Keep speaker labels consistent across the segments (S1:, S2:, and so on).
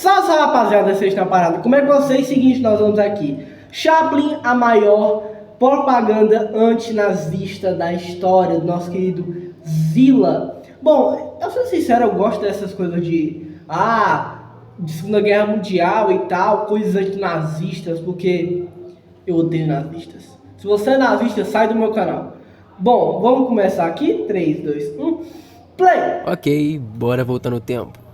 S1: Salve, rapaziada, vocês estão parados? Como é que vocês? Seguinte, nós vamos aqui. Chaplin, a maior propaganda antinazista da história do nosso querido Zilla. Bom, eu sou sincero, eu gosto dessas coisas de Segunda Guerra Mundial e tal, coisas antinazistas, porque eu odeio nazistas. Se você é nazista, sai do meu canal. Bom, vamos começar aqui? 3, 2, 1, play!
S2: Ok, bora voltar no tempo.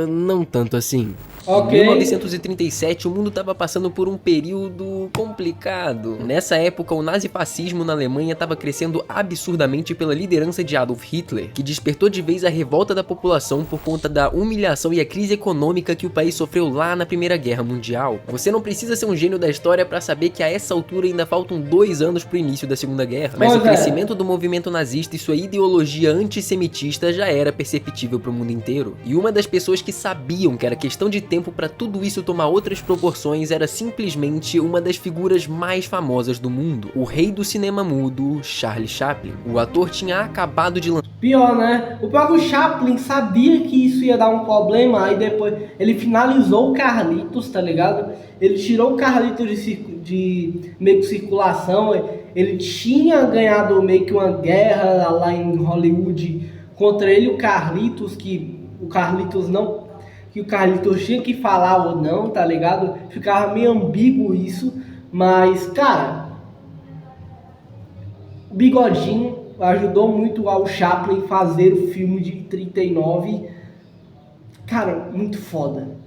S2: Não tanto assim.
S1: Ok.
S2: Em 1937, o mundo estava passando por um período complicado. Nessa época, o nazifascismo na Alemanha estava crescendo absurdamente pela liderança de Adolf Hitler, que despertou de vez a revolta da população por conta da humilhação e a crise econômica que o país sofreu lá na Primeira Guerra Mundial. Você não precisa ser um gênio da história para saber que a essa altura ainda faltam 2 anos para o início da Segunda Guerra, mas o crescimento do movimento nazista e sua ideologia antissemitista já era perceptível para o mundo inteiro. E uma das pessoas que sabiam que era questão de tempo para tudo isso tomar outras proporções era simplesmente uma das figuras mais famosas do mundo, o rei do cinema mudo, Charlie Chaplin. O ator tinha acabado de lançar...
S1: Pior, né? O próprio Chaplin sabia que isso ia dar um problema, aí depois ele finalizou o Carlitos, tá ligado? Ele tirou o Carlitos de meio que circulação, ele tinha ganhado meio que uma guerra lá em Hollywood contra ele e o Carlitos, que o Carlitos tinha que falar ou não, tá ligado? Ficava meio ambíguo isso, mas, cara, o Bigodinho ajudou muito ao Chaplin fazer o filme de 39, cara, muito foda.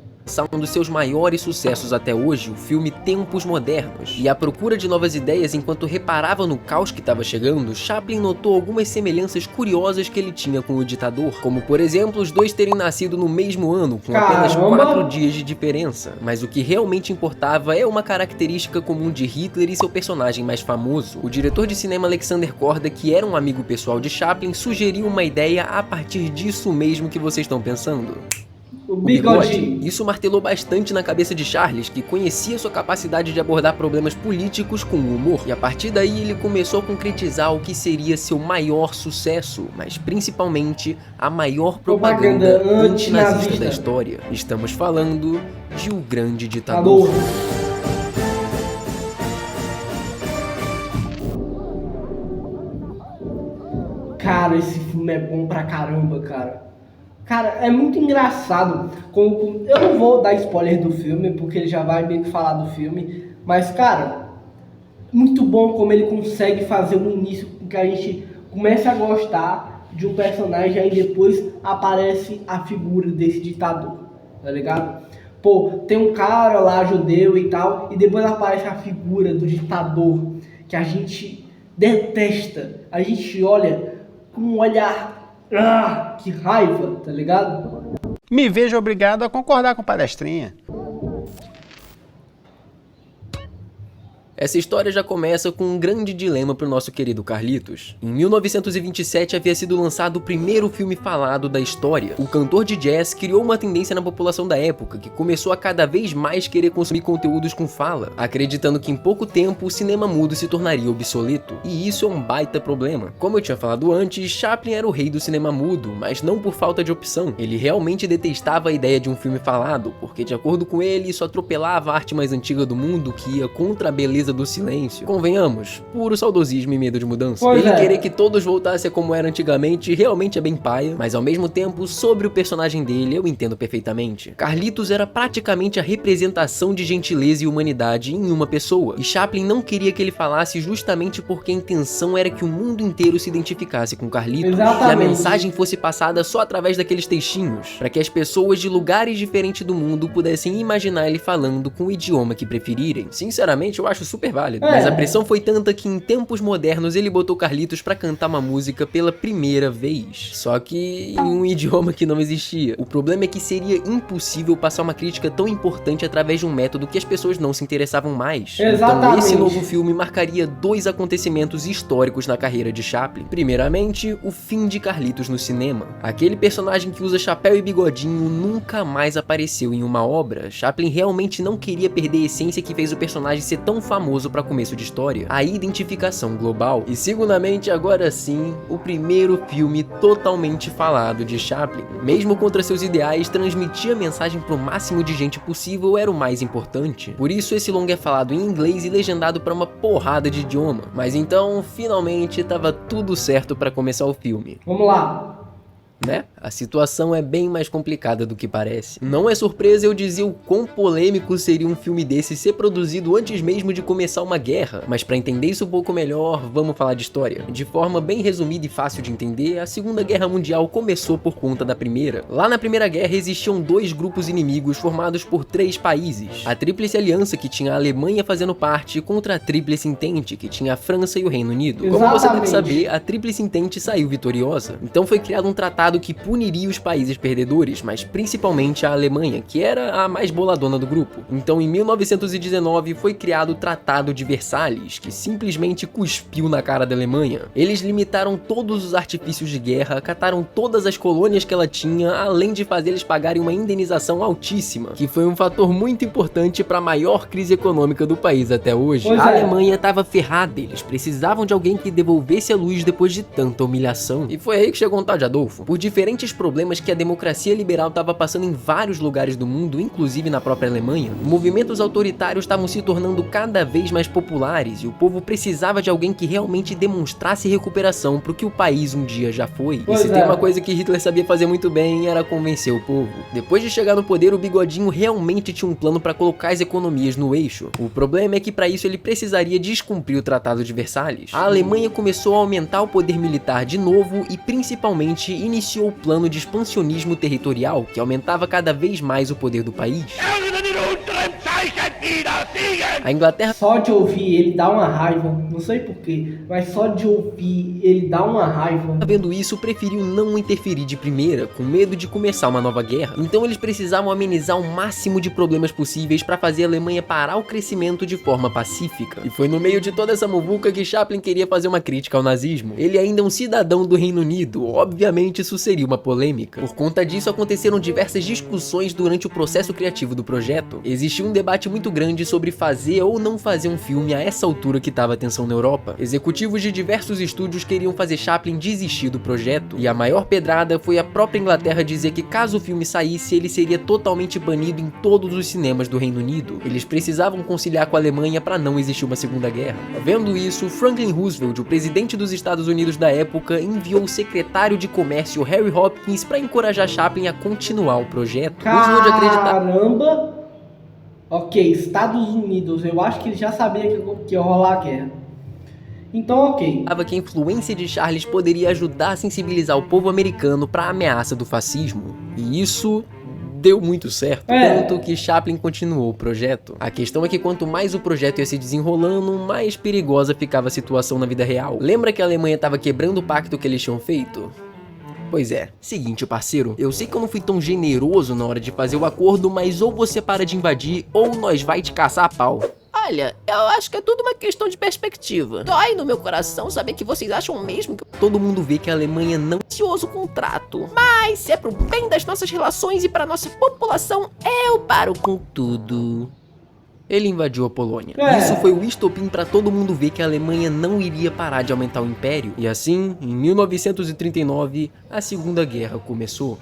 S2: Um dos seus maiores sucessos até hoje, o filme Tempos Modernos. E à procura de novas ideias enquanto reparava no caos que estava chegando, Chaplin notou algumas semelhanças curiosas que ele tinha com o ditador, como por exemplo os dois terem nascido no mesmo ano, com apenas 4 dias de diferença. Mas o que realmente importava é uma característica comum de Hitler e seu personagem mais famoso. O diretor de cinema Alexander Korda, que era um amigo pessoal de Chaplin, sugeriu uma ideia a partir disso mesmo que vocês estão pensando. O bigode. Isso martelou bastante na cabeça de Charles, que conhecia sua capacidade de abordar problemas políticos com humor, e a partir daí ele começou a concretizar o que seria seu maior sucesso, mas principalmente a maior propaganda antinazista da história. Estamos falando de O Grande Ditador.
S1: Cara, esse filme é bom pra caramba, cara. Cara, é muito engraçado. Eu não vou dar spoiler do filme, porque ele já vai meio que falar do filme. Mas, cara, muito bom como ele consegue fazer um início que a gente comece a gostar de um personagem, aí depois aparece a figura desse ditador, tá ligado? Pô, tem um cara lá, judeu e tal, e depois aparece a figura do ditador, que a gente detesta. A gente olha com um olhar... que raiva, tá ligado?
S3: Me vejo obrigado a concordar com palestrinha.
S2: Essa história já começa com um grande dilema para o nosso querido Carlitos. Em 1927 havia sido lançado o primeiro filme falado da história. O cantor de jazz criou uma tendência na população da época, que começou a cada vez mais querer consumir conteúdos com fala, acreditando que em pouco tempo o cinema mudo se tornaria obsoleto. E isso é um baita problema. Como eu tinha falado antes, Chaplin era o rei do cinema mudo, mas não por falta de opção. Ele realmente detestava a ideia de um filme falado, porque de acordo com ele, isso atropelava a arte mais antiga do mundo, que ia contra a beleza do silêncio. Convenhamos, puro saudosismo e medo de mudança. Ele querer que todos voltassem como era antigamente realmente é bem paia, mas ao mesmo tempo, sobre o personagem dele, eu entendo perfeitamente. Carlitos era praticamente a representação de gentileza e humanidade em uma pessoa, e Chaplin não queria que ele falasse justamente porque a intenção era que o mundo inteiro se identificasse com Carlitos.
S1: Exatamente.
S2: E a mensagem fosse passada só através daqueles textinhos, para que as pessoas de lugares diferentes do mundo pudessem imaginar ele falando com o idioma que preferirem. Sinceramente, eu acho super válido, mas a pressão foi tanta que em Tempos Modernos ele botou Carlitos pra cantar uma música pela primeira vez, só que em um idioma que não existia. O problema é que seria impossível passar uma crítica tão importante através de um método que as pessoas não se interessavam mais.
S1: Exatamente.
S2: Então esse novo filme marcaria 2 acontecimentos históricos na carreira de Chaplin. Primeiramente, o fim de Carlitos no cinema. Aquele personagem que usa chapéu e bigodinho nunca mais apareceu em uma obra. Chaplin realmente não queria perder a essência que fez o personagem ser tão famoso famoso para começo de história, a identificação global. E segundamente, agora sim, o primeiro filme totalmente falado de Chaplin. Mesmo contra seus ideais, transmitir a mensagem pro máximo de gente possível era o mais importante. Por isso esse longa é falado em inglês e legendado para uma porrada de idioma. Mas então, finalmente, tava tudo certo para começar o filme.
S1: Vamos lá.
S2: Né? A situação é bem mais complicada do que parece. Não é surpresa eu dizer o quão polêmico seria um filme desse ser produzido antes mesmo de começar uma guerra, mas para entender isso um pouco melhor, vamos falar de história. De forma bem resumida e fácil de entender, a Segunda Guerra Mundial começou por conta da Primeira. Lá na Primeira Guerra existiam dois grupos inimigos formados por 3 países. A Tríplice Aliança, que tinha a Alemanha fazendo parte, contra a Tríplice Entente, que tinha a França e o Reino Unido. Como você deve saber, a Tríplice Entente saiu vitoriosa. Então foi criado um tratado que puniria os países perdedores, mas principalmente a Alemanha, que era a mais boladona do grupo. Então em 1919 foi criado o Tratado de Versalhes, que simplesmente cuspiu na cara da Alemanha. Eles limitaram todos os artifícios de guerra, acataram todas as colônias que ela tinha, além de fazer eles pagarem uma indenização altíssima, que foi um fator muito importante para a maior crise econômica do país até hoje. A Alemanha estava ferrada, eles precisavam de alguém que devolvesse a luz depois de tanta humilhação. E foi aí que chegou o tal de Adolfo. Por diferentes problemas que a democracia liberal estava passando em vários lugares do mundo, inclusive na própria Alemanha, movimentos autoritários estavam se tornando cada vez mais populares e o povo precisava de alguém que realmente demonstrasse recuperação pro que o país um dia já foi. E se tem uma coisa que Hitler sabia fazer muito bem, era convencer o povo. Depois de chegar no poder, o Bigodinho realmente tinha um plano para colocar as economias no eixo. O problema é que para isso ele precisaria descumprir o Tratado de Versalhes. A Alemanha começou a aumentar o poder militar de novo e principalmente iniciou o plano de expansionismo territorial, que aumentava cada vez mais o poder do país. A Inglaterra...
S1: Só de ouvir ele dá uma raiva, não sei porquê, mas só de ouvir ele dá uma raiva.
S2: Vendo isso, preferiu não interferir de primeira, com medo de começar uma nova guerra. Então eles precisavam amenizar o máximo de problemas possíveis para fazer a Alemanha parar o crescimento de forma pacífica. E foi no meio de toda essa muvuca que Chaplin queria fazer uma crítica ao nazismo. Ele ainda é um cidadão do Reino Unido, obviamente isso seria uma polêmica. Por conta disso, aconteceram diversas discussões durante o processo criativo do projeto. Existia um debate muito grande sobre fazer ou não fazer um filme a essa altura que estava a tensão na Europa. Executivos de diversos estúdios queriam fazer Chaplin desistir do projeto, e a maior pedrada foi a própria Inglaterra dizer que caso o filme saísse, ele seria totalmente banido em todos os cinemas do Reino Unido. Eles precisavam conciliar com a Alemanha para não existir uma segunda guerra. Vendo isso, Franklin Roosevelt, o presidente dos Estados Unidos da época, enviou o secretário de comércio Harry Hopkins para encorajar Chaplin a continuar o projeto.
S1: Caramba! Ok, Estados Unidos, eu acho que ele já sabia que ia rolar a guerra. Então, ok.
S2: Que a influência de Charles poderia ajudar a sensibilizar o povo americano para a ameaça do fascismo. E isso deu muito certo, tanto que Chaplin continuou o projeto. A questão é que quanto mais o projeto ia se desenrolando, mais perigosa ficava a situação na vida real. Lembra que a Alemanha estava quebrando o pacto que eles tinham feito? Pois é, seguinte parceiro, eu sei que eu não fui tão generoso na hora de fazer o acordo, mas ou você para de invadir, ou nós vai te caçar a pau.
S4: Olha, eu acho que é tudo uma questão de perspectiva. Dói no meu coração saber que vocês acham mesmo que
S2: todo mundo vê que a Alemanha não
S4: ansioso com o trato. Mas se é pro bem das nossas relações e pra nossa população, eu paro com tudo.
S2: Ele invadiu a Polônia. Isso foi o estopim para todo mundo ver que a Alemanha não iria parar de aumentar o império. E assim, em 1939, a Segunda Guerra começou.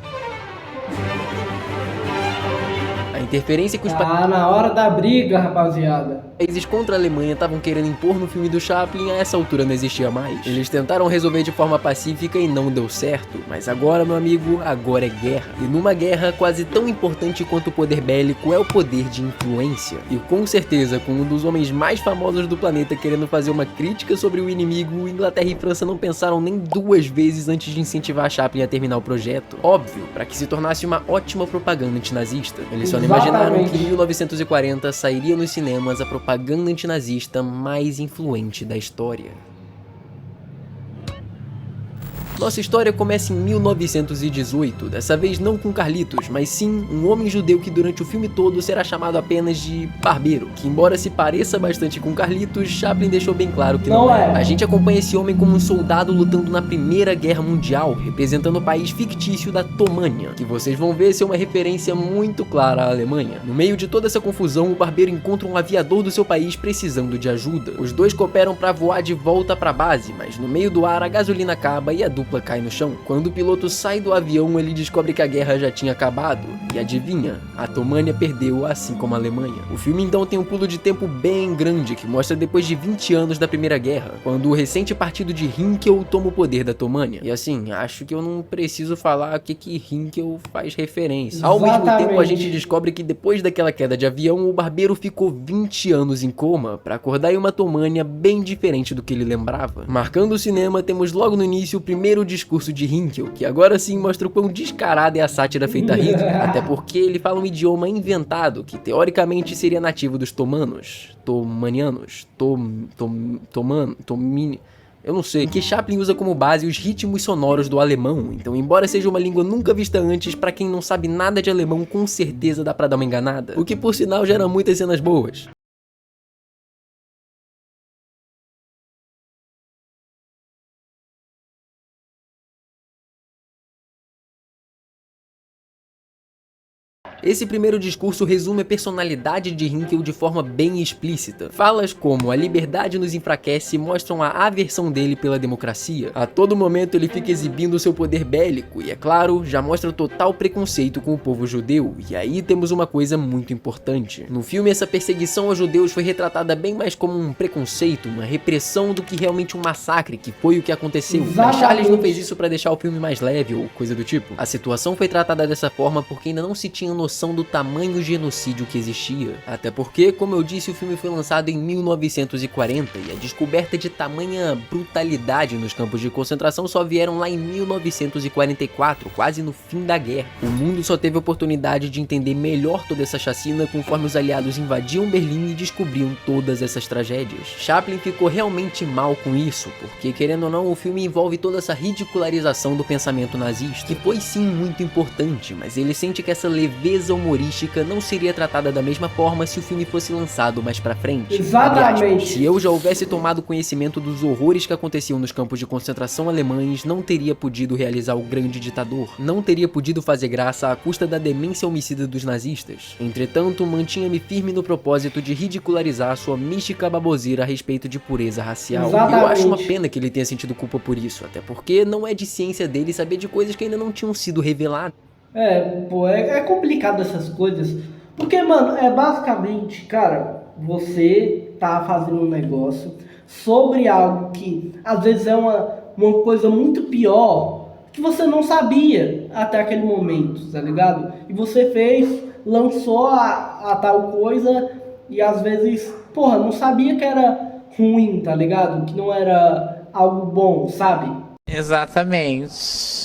S2: A interferência que os
S1: na hora da briga, rapaziada.
S2: países contra a Alemanha estavam querendo impor no filme do Chaplin, a essa altura não existia mais. Eles tentaram resolver de forma pacífica e não deu certo. Mas agora, meu amigo, agora é guerra. E numa guerra quase tão importante quanto o poder bélico é o poder de influência. E com certeza, com um dos homens mais famosos do planeta querendo fazer uma crítica sobre o inimigo, Inglaterra e França não pensaram nem 2 vezes antes de incentivar Chaplin a terminar o projeto. Óbvio, para que se tornasse uma ótima propaganda antinazista. Eles só não imaginaram que em 1940 sairia nos cinemas a propaganda antinazista mais influente da história. Nossa história começa em 1918, dessa vez não com Carlitos, mas sim um homem judeu que durante o filme todo será chamado apenas de Barbeiro, que embora se pareça bastante com Carlitos, Chaplin deixou bem claro que não é. A gente acompanha esse homem como um soldado lutando na Primeira Guerra Mundial, representando o país fictício da Tomânia, que vocês vão ver ser uma referência muito clara à Alemanha. No meio de toda essa confusão, o Barbeiro encontra um aviador do seu país precisando de ajuda. Os dois cooperam para voar de volta para a base, mas no meio do ar a gasolina acaba e a dupla cai no chão. Quando o piloto sai do avião, ele descobre que a guerra já tinha acabado. E adivinha? A Tomânia perdeu, assim como a Alemanha. O filme então tem um pulo de tempo bem grande, que mostra depois de 20 anos da Primeira Guerra, quando o recente partido de Hinkel toma o poder da Tomânia. E assim, acho que eu não preciso falar o que Hinkel faz referência. Ao mesmo tempo, a gente descobre que depois daquela queda de avião, o Barbeiro ficou 20 anos em coma para acordar em uma Tomânia bem diferente do que ele lembrava. Marcando o cinema, temos logo no início o primeiro discurso de Hinkel, que agora sim mostra o quão descarada é a sátira feita a Hitler, até porque ele fala um idioma inventado, que teoricamente seria nativo dos tomanianos, eu não sei, que Chaplin usa como base os ritmos sonoros do alemão, então embora seja uma língua nunca vista antes, pra quem não sabe nada de alemão, com certeza dá pra dar uma enganada, o que por sinal gera muitas cenas boas. Esse primeiro discurso resume a personalidade de Hinkel de forma bem explícita. Falas como a liberdade nos enfraquece mostram a aversão dele pela democracia. A todo momento ele fica exibindo seu poder bélico e, é claro, já mostra total preconceito com o povo judeu. E aí temos uma coisa muito importante. No filme, essa perseguição aos judeus foi retratada bem mais como um preconceito, uma repressão, do que realmente um massacre, que foi o que aconteceu. Mas Charles não fez isso pra deixar o filme mais leve ou coisa do tipo. A situação foi tratada dessa forma porque ainda não se tinha noção do tamanho genocídio que existia. Até porque, como eu disse, o filme foi lançado em 1940 e a descoberta de tamanha brutalidade nos campos de concentração só vieram lá em 1944, quase no fim da guerra. O mundo só teve a oportunidade de entender melhor toda essa chacina conforme os aliados invadiam Berlim e descobriam todas essas tragédias. Chaplin ficou realmente mal com isso, porque querendo ou não, o filme envolve toda essa ridicularização do pensamento nazista, que foi sim muito importante, mas ele sente que essa leveza humorística não seria tratada da mesma forma se o filme fosse lançado mais pra frente. Exatamente. Se eu já houvesse tomado conhecimento dos horrores que aconteciam nos campos de concentração alemães, não teria podido realizar o grande ditador. Não teria podido fazer graça à custa da demência homicida dos nazistas. Entretanto, mantinha-me firme no propósito de ridicularizar sua mística baboseira a respeito de pureza racial. Exatamente. Eu acho uma pena que ele tenha sentido culpa por isso, até porque não é de ciência dele saber de coisas que ainda não tinham sido reveladas.
S1: É complicado essas coisas, porque, mano, basicamente, cara, você tá fazendo um negócio sobre algo que, às vezes, é uma coisa muito pior, que você não sabia até aquele momento, tá ligado? E você lançou a tal coisa, e às vezes, porra, não sabia que era ruim, tá ligado? Que não era algo bom, sabe?
S5: Exatamente.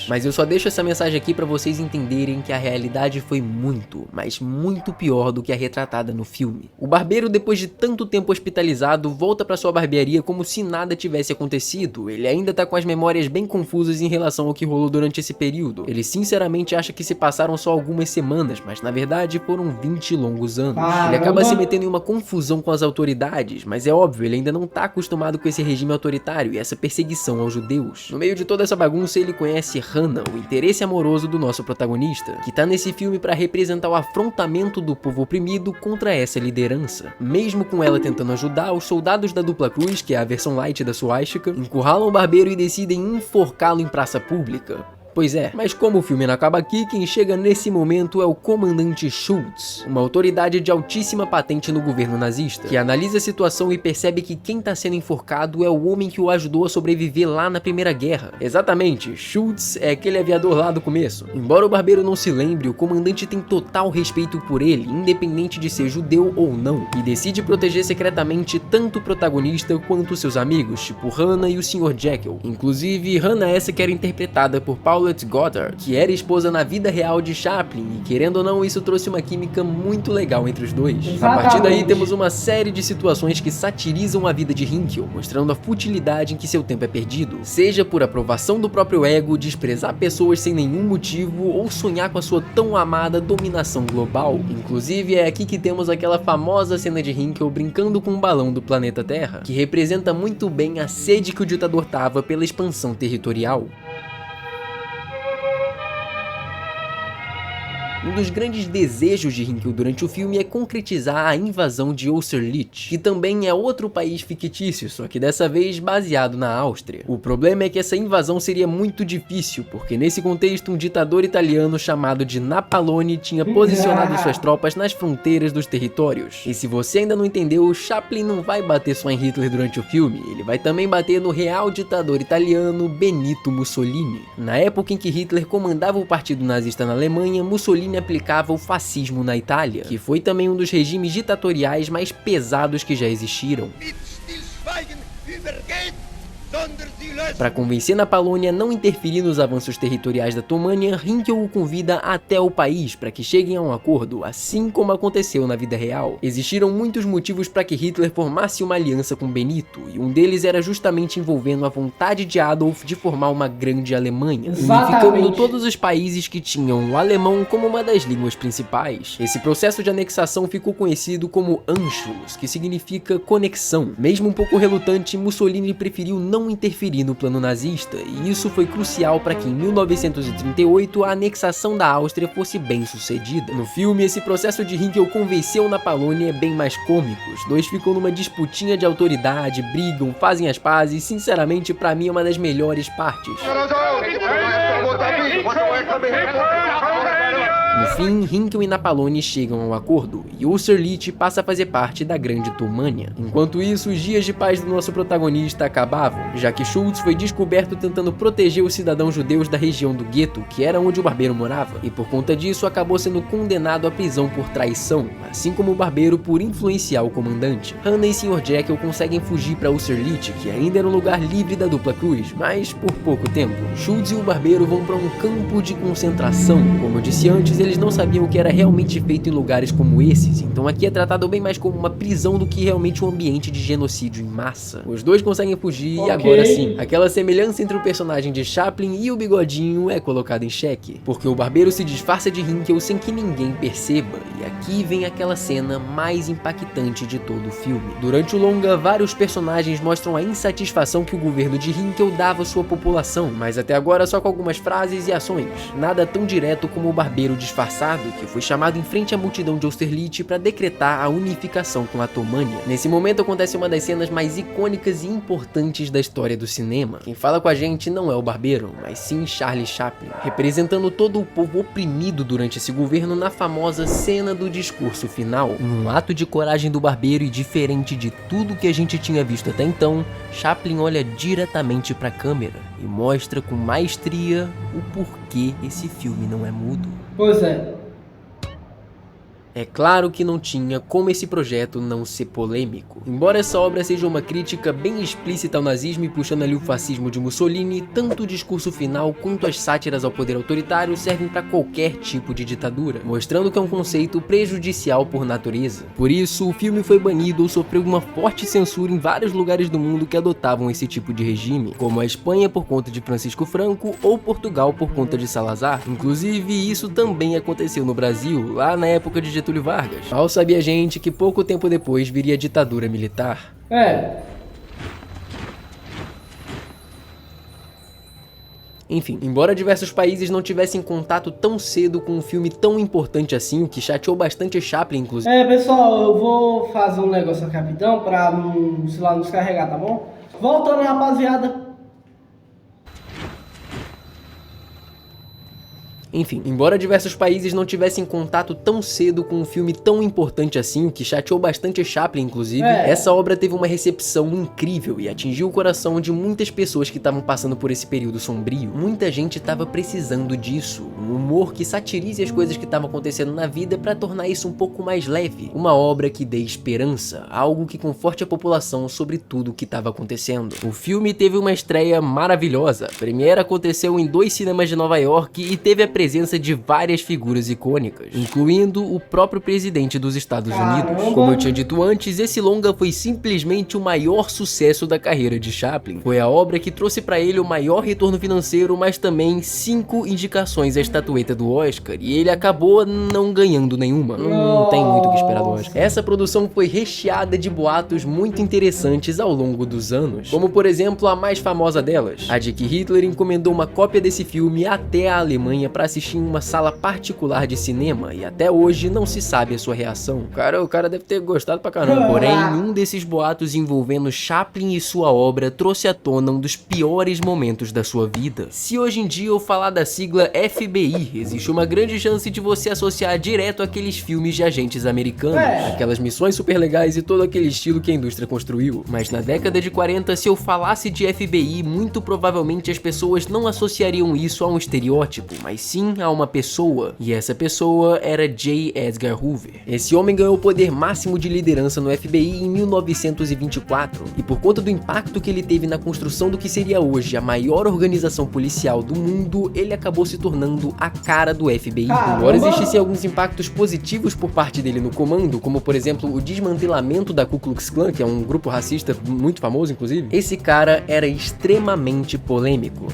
S2: Mas eu só deixo essa mensagem aqui pra vocês entenderem que a realidade foi muito, mas muito pior do que a retratada no filme. O barbeiro, depois de tanto tempo hospitalizado, volta pra sua barbearia como se nada tivesse acontecido. Ele ainda tá com as memórias bem confusas em relação ao que rolou durante esse período. Ele sinceramente acha que se passaram só algumas semanas, mas na verdade foram 20 longos anos. Ele acaba se metendo em uma confusão com as autoridades, mas é óbvio, ele ainda não tá acostumado com esse regime autoritário e essa perseguição aos judeus. No meio de toda essa bagunça, ele conhece Hannah, o interesse amoroso do nosso protagonista, que tá nesse filme para representar o afrontamento do povo oprimido contra essa liderança. Mesmo com ela tentando ajudar, os soldados da Dupla Cruz, que é a versão light da suástica, encurralam o barbeiro e decidem enforcá-lo em praça pública. Pois é, mas como o filme não acaba aqui, quem chega nesse momento é o comandante Schultz, uma autoridade de altíssima patente no governo nazista, que analisa a situação e percebe que quem tá sendo enforcado é o homem que o ajudou a sobreviver lá na Primeira Guerra. Exatamente, Schultz é aquele aviador lá do começo. Embora o barbeiro não se lembre, o comandante tem total respeito por ele, independente de ser judeu ou não, e decide proteger secretamente tanto o protagonista quanto seus amigos, tipo Hannah e o Sr. Jekyll. Inclusive, Hannah essa que era interpretada por Paula Charlotte Goddard, que era esposa na vida real de Chaplin, e querendo ou não, isso trouxe uma química muito legal entre os dois. A partir daí temos uma série de situações que satirizam a vida de Hinkel, mostrando a futilidade em que seu tempo é perdido, seja por aprovação do próprio ego, desprezar pessoas sem nenhum motivo ou sonhar com a sua tão amada dominação global. Inclusive é aqui que temos aquela famosa cena de Hinkel brincando com um balão do planeta Terra, que representa muito bem a sede que o ditador tava pela expansão territorial. Um dos grandes desejos de Hinkel durante o filme é concretizar a invasão de Austerlitz, que também é outro país fictício, só que dessa vez baseado na Áustria. O problema é que essa invasão seria muito difícil, porque nesse contexto um ditador italiano chamado de Napoleone tinha posicionado suas tropas nas fronteiras dos territórios. E se você ainda não entendeu, Chaplin não vai bater só em Hitler durante o filme, ele vai também bater no real ditador italiano Benito Mussolini. Na época em que Hitler comandava o partido nazista na Alemanha, Mussolini aplicava o fascismo na Itália, que foi também um dos regimes ditatoriais mais pesados que já existiram. Para convencer Napoleão a não interferir nos avanços territoriais da Tomânia, Hinkel o convida até o país para que cheguem a um acordo, assim como aconteceu na vida real. Existiram muitos motivos para que Hitler formasse uma aliança com Benito, e um deles era justamente envolvendo a vontade de Adolf de formar uma grande Alemanha, unificando todos os países que tinham o alemão como uma das línguas principais. Esse processo de anexação ficou conhecido como Anschluss, que significa conexão. Mesmo um pouco relutante, Mussolini preferiu não interferir no plano nazista, e isso foi crucial para que em 1938 a anexação da Áustria fosse bem sucedida. No filme, esse processo de Hinkel convenceu Napoleão é bem mais cômico. Os dois ficam numa disputinha de autoridade, brigam, fazem as pazes, e sinceramente para mim é uma das melhores partes. No fim, Hinkel e Napoleon chegam ao acordo, e Austerlitz passa a fazer parte da Grande Tomânia. Enquanto isso, os dias de paz do nosso protagonista acabavam, já que Schultz foi descoberto tentando proteger os cidadãos judeus da região do gueto, que era onde o barbeiro morava, e por conta disso acabou sendo condenado à prisão por traição, assim como o barbeiro por influenciar o comandante. Hannah e Sr. Jekyll conseguem fugir para Austerlitz, que ainda era um lugar livre da dupla cruz, mas por pouco tempo. Schultz e o barbeiro vão para um campo de concentração. Como eu disse antes, eles não sabiam o que era realmente feito em lugares como esses, então aqui é tratado bem mais como uma prisão do que realmente um ambiente de genocídio em massa. Os dois conseguem fugir e agora sim, aquela semelhança entre o personagem de Chaplin e o bigodinho é colocada em xeque, porque o barbeiro se disfarça de Hinkel sem que ninguém perceba, e aqui vem aquela cena mais impactante de todo o filme. Durante o longa, vários personagens mostram a insatisfação que o governo de Hinkel dava à sua população, mas até agora só com algumas frases e ações, nada tão direto como o barbeiro disfarçado, que foi chamado em frente à multidão de Austerlitz para decretar a unificação com a Tomânia. Nesse momento acontece uma das cenas mais icônicas e importantes da história do cinema. Quem fala com a gente não é o barbeiro, mas sim Charlie Chaplin, representando todo o povo oprimido durante esse governo na famosa cena do discurso final. Em um ato de coragem do barbeiro e diferente de tudo que a gente tinha visto até então, Chaplin olha diretamente para a câmera e mostra com maestria o porquê esse filme não é mudo.
S1: Pois é.
S2: É claro que não tinha como esse projeto não ser polêmico. Embora essa obra seja uma crítica bem explícita ao nazismo e puxando ali o fascismo de Mussolini, tanto o discurso final quanto as sátiras ao poder autoritário servem para qualquer tipo de ditadura, mostrando que é um conceito prejudicial por natureza. Por isso, o filme foi banido ou sofreu uma forte censura em vários lugares do mundo que adotavam esse tipo de regime, como a Espanha por conta de Francisco Franco ou Portugal por conta de Salazar. Inclusive, isso também aconteceu no Brasil, lá na época de Getúlio Vargas. Mal sabia a gente que pouco tempo depois viria a ditadura militar. Enfim, embora diversos países não tivessem contato tão cedo com um filme tão importante assim, o que chateou bastante Chaplin, inclusive.
S1: Pessoal, eu vou fazer um negócio aqui rapidão pra o celular não descarregar, tá bom? Voltando, rapaziada.
S2: Enfim, embora diversos países não tivessem contato tão cedo com um filme tão importante assim, o que chateou bastante Chaplin, inclusive, essa obra teve uma recepção incrível e atingiu o coração de muitas pessoas que estavam passando por esse período sombrio. Muita gente estava precisando disso, um humor que satirize as coisas que estavam acontecendo na vida para tornar isso um pouco mais leve, uma obra que dê esperança, algo que conforte a população sobre tudo o que estava acontecendo. O filme teve uma estreia maravilhosa, a premiere aconteceu em 2 cinemas de Nova York e teve a presença de várias figuras icônicas, incluindo o próprio presidente dos Estados Unidos. Como eu tinha dito antes, esse longa foi simplesmente o maior sucesso da carreira de Chaplin. Foi a obra que trouxe para ele o maior retorno financeiro, mas também 5 indicações à estatueta do Oscar, e ele acabou não ganhando nenhuma. Não tem muito o que esperar do Oscar. Essa produção foi recheada de boatos muito interessantes ao longo dos anos, como por exemplo a mais famosa delas, a de que Hitler encomendou uma cópia desse filme até a Alemanha para assistir em uma sala particular de cinema, e até hoje não se sabe a sua reação. O cara deve ter gostado pra caramba. Porém, um desses boatos envolvendo Chaplin e sua obra trouxe à tona um dos piores momentos da sua vida. Se hoje em dia eu falar da sigla FBI, existe uma grande chance de você associar direto àqueles filmes de agentes americanos, aquelas missões super legais e todo aquele estilo que a indústria construiu. Mas na década de 40, se eu falasse de FBI, muito provavelmente as pessoas não associariam isso a um estereótipo, mas sim a uma pessoa. E essa pessoa era J. Edgar Hoover. Esse homem ganhou o poder máximo de liderança no FBI em 1924, e por conta do impacto que ele teve na construção do que seria hoje a maior organização policial do mundo, ele acabou se tornando a cara do FBI. Embora existissem alguns impactos positivos por parte dele no comando, como por exemplo o desmantelamento da Ku Klux Klan, que é um grupo racista muito famoso inclusive, esse cara era extremamente polêmico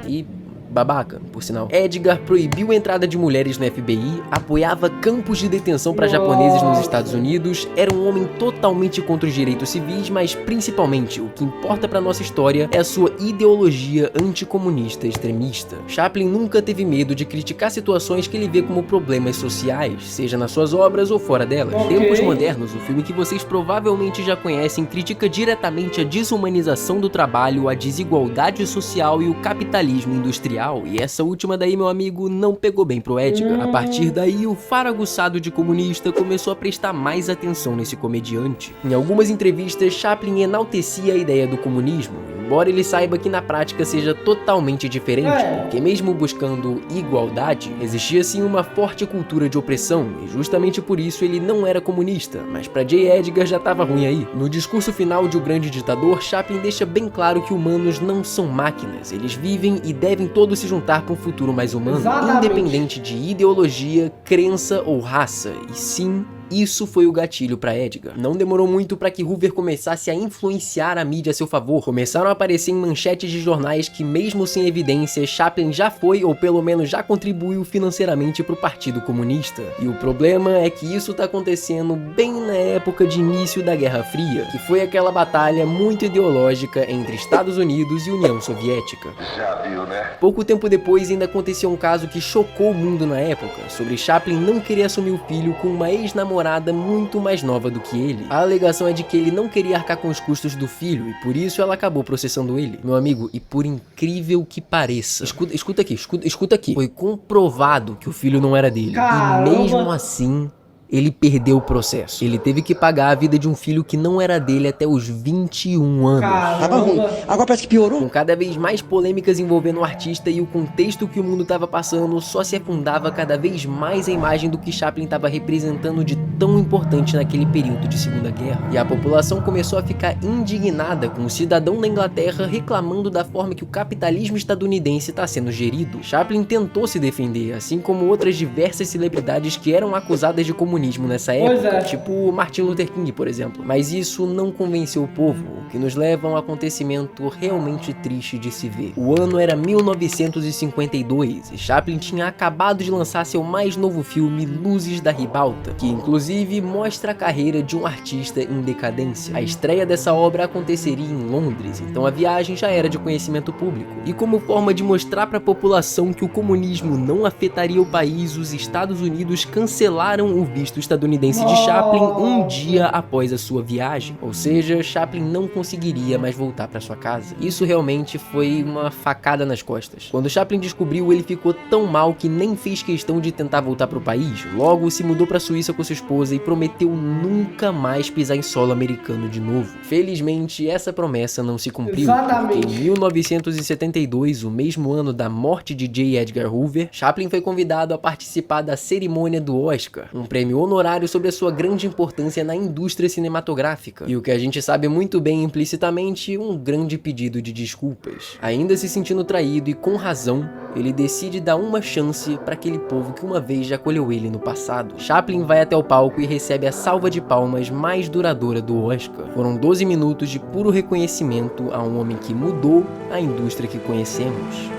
S2: e babaca, por sinal. Edgar proibiu a entrada de mulheres no FBI, apoiava campos de detenção para japoneses nos Estados Unidos, era um homem totalmente contra os direitos civis, mas principalmente o que importa para nossa história é a sua ideologia anticomunista extremista. Chaplin nunca teve medo de criticar situações que ele vê como problemas sociais, seja nas suas obras ou fora delas. Tempos Modernos, o filme que vocês provavelmente já conhecem, critica diretamente a desumanização do trabalho, a desigualdade social e o capitalismo industrial. E essa última daí, meu amigo, não pegou bem pro Edgar. A partir daí, o faraguçado de comunista começou a prestar mais atenção nesse comediante. Em algumas entrevistas, Chaplin enaltecia a ideia do comunismo, embora ele saiba que na prática seja totalmente diferente, porque mesmo buscando igualdade, existia sim uma forte cultura de opressão, e justamente por isso ele não era comunista, mas pra J. Edgar já tava ruim aí. No discurso final de O Grande Ditador, Chaplin deixa bem claro que humanos não são máquinas, eles vivem e devem todos se juntar para um futuro mais humano, independente de ideologia, crença ou raça, e sim, isso foi o gatilho para Edgar. Não demorou muito para que Hoover começasse a influenciar a mídia a seu favor. Começaram a aparecer em manchetes de jornais que, mesmo sem evidência, Chaplin já foi ou pelo menos já contribuiu financeiramente para o Partido Comunista. E o problema é que isso tá acontecendo bem na época de início da Guerra Fria, que foi aquela batalha muito ideológica entre Estados Unidos e União Soviética.
S6: Já viu, né?
S2: Pouco tempo depois ainda aconteceu um caso que chocou o mundo na época, sobre Chaplin não querer assumir o filho com uma ex-namorada muito mais nova do que ele. A alegação é de que ele não queria arcar com os custos do filho e por isso ela acabou processando ele. Meu amigo, e por incrível que pareça, escuta aqui, foi comprovado que o filho não era dele.
S1: Caramba.
S2: E mesmo assim, ele perdeu o processo. Ele teve que pagar a vida de um filho que não era dele até os 21 anos.
S1: Tava ruim.
S7: Agora parece que piorou.
S2: Com cada vez mais polêmicas envolvendo o artista e o contexto que o mundo estava passando, só se afundava cada vez mais a imagem do que Chaplin estava representando de tão importante naquele período de Segunda Guerra. E a população começou a ficar indignada com o cidadão da Inglaterra reclamando da forma que o capitalismo estadunidense está sendo gerido. Chaplin tentou se defender, assim como outras diversas celebridades que eram acusadas de comunismo nessa época, tipo Martin Luther King, por exemplo. Mas isso não convenceu o povo, o que nos leva a um acontecimento realmente triste de se ver. O ano era 1952 e Chaplin tinha acabado de lançar seu mais novo filme, Luzes da Ribalta, que inclusive mostra a carreira de um artista em decadência. A estreia dessa obra aconteceria em Londres, então a viagem já era de conhecimento público. E como forma de mostrar para a população que o comunismo não afetaria o país, os Estados Unidos cancelaram o visto visto estadunidense de Chaplin um dia após a sua viagem. Ou seja, Chaplin não conseguiria mais voltar para sua casa. Isso realmente foi uma facada nas costas. Quando Chaplin descobriu, ele ficou tão mal que nem fez questão de tentar voltar para o país. Logo, se mudou para a Suíça com sua esposa e prometeu nunca mais pisar em solo americano de novo. Felizmente, essa promessa não se cumpriu.
S1: Exatamente.
S2: Porque em 1972, o mesmo ano da morte de J. Edgar Hoover, Chaplin foi convidado a participar da cerimônia do Oscar, um prêmio honorário sobre a sua grande importância na indústria cinematográfica. E o que a gente sabe muito bem implicitamente, um grande pedido de desculpas. Ainda se sentindo traído e com razão, ele decide dar uma chance para aquele povo que uma vez já acolheu ele no passado. Chaplin vai até o palco e recebe a salva de palmas mais duradoura do Oscar. Foram 12 minutos de puro reconhecimento a um homem que mudou a indústria que conhecemos.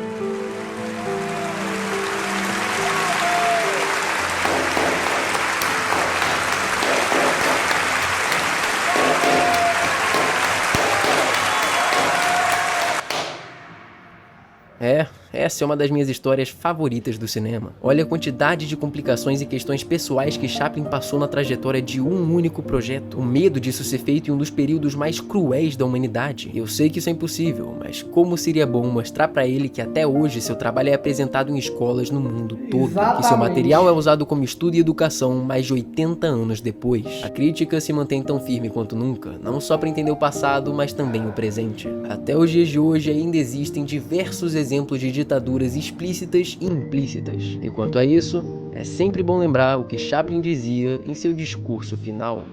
S2: Essa é uma das minhas histórias favoritas do cinema. Olha a quantidade de complicações e questões pessoais que Chaplin passou na trajetória de um único projeto. O medo disso ser feito em um dos períodos mais cruéis da humanidade. Eu sei que isso é impossível, mas como seria bom mostrar pra ele que até hoje seu trabalho é apresentado em escolas no mundo todo.
S1: Exatamente.
S2: Que seu material é usado como estudo e educação mais de 80 anos depois. A crítica se mantém tão firme quanto nunca, não só para entender o passado, mas também o presente. Até os dias de hoje ainda existem diversos exemplos de ditaduras explícitas e implícitas. E quanto a isso, é sempre bom lembrar o que Chaplin dizia em seu discurso final.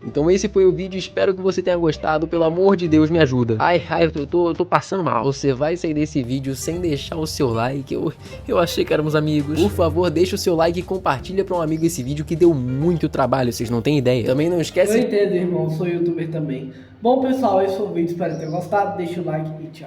S2: Então esse foi o vídeo, espero que você tenha gostado, pelo amor de Deus me ajuda. Ai, eu tô passando mal. Você vai sair desse vídeo sem deixar o seu like, eu achei que éramos amigos. Por favor, deixa o seu like e compartilha pra um amigo esse vídeo que deu muito trabalho, vocês não têm ideia. Também não esquece...
S1: Eu entendo, irmão, sou youtuber também. Bom, pessoal, esse foi o vídeo, espero ter gostado, deixa o like e tchau.